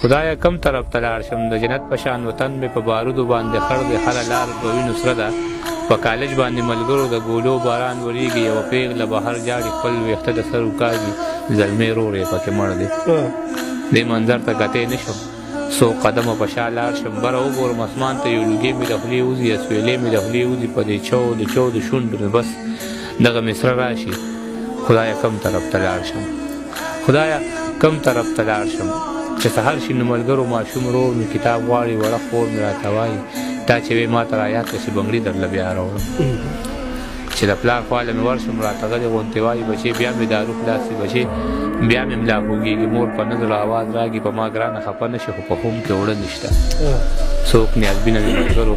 خدایه کم طرف ته لاړ شم د جنت په شان وطن مې په بارودو باندې خړ دی هره لار په وینو سره ده په کالج باندې ملګرو د ګولو باران وریږي یوه پیغله بهر جاړي خپل ویښته د سر وکاږي زلمی رور یې پکې مړ دی دې منظر ته کتی نه شم څو قدمه په شا لاړ شم بره وګورم اسمان ته یو لوګی مې د خولې وځي اسویلې مې د خولې وځي په دې چو د شونډو مې بس دغه مصره راشي خدایه کم طرف ته لاړ شم خدایه کم طرف ته لاړ شم چې سهار شي نو ملګرو ماشوم رور مې کتاب غواړي وړه خور مې راته وایي دا چې وې ما ته رایاد کړه چې بنګړي درله بیا راوړم چې د پلار خواله مې ورشم راته غلې غوندې وایي بچې بیا مې دارو خلاصي بچې بیا مې ملا خوږېږي مور په نظر آواز راږي په ما ګرانه خفه نه شي خو په خوم کې اوړه نشته څوک نیازبینه مې ملګرو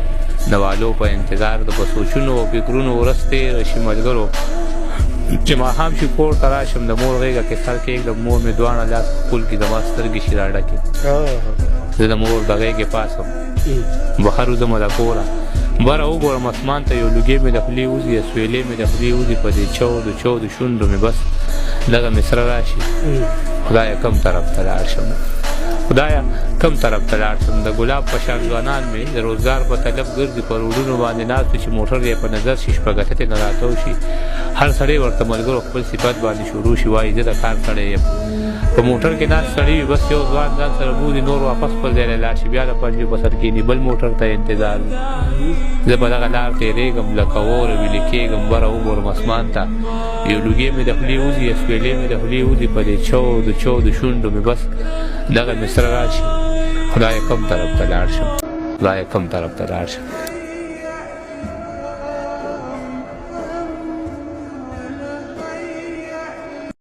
د والو په انتظار د په سوچونو او فکرونو ورځ تېره شي ملګرو چې ماښام شي کور ته راشم د مور غېږه کې سر کېږدم مور مې دواړه لاس په خپل کې زما سترګې شي راډکې زه د مور د غېږې پاسم بهر وځم د کوره بره وګورم اسمان ته یو لوګی مې د خولې وځي اسویلې مې د خولې وځي په دې چو د شونډو مې بس دغه مصره راشي خدایه کم طرف ته لاړ شم خدایه کم طرف ته لاړ شم د ګلاب په شان ځوانان مې د روزګار په طلب ګرځي په روډونو باندې ناست چې موټر یې په نظر شي شپږتې نه راتاو شي هر سړی ورته ملګرو خپل صفت باندې شروع شي وایي زه د کار سړی یم په موټر کې ناست سړی وي بس یو ځوان ځان سره بولي نور واپس خپل ځای له لاړ شي بیا د پنجې په سر کښېني بل موټر ته انتظار وي زه په دغه لار تېرېږم لکه اوره ویلې کېږم بره وګورم اسمان ته یو لوګی مې د خولې وځي اسویلې مې د خولې وځي په دې چو د شونډو مې بس دغه مصره راشي خدایه کم طرف ته لاړ شم خدایه کم طرف ته لاړ شم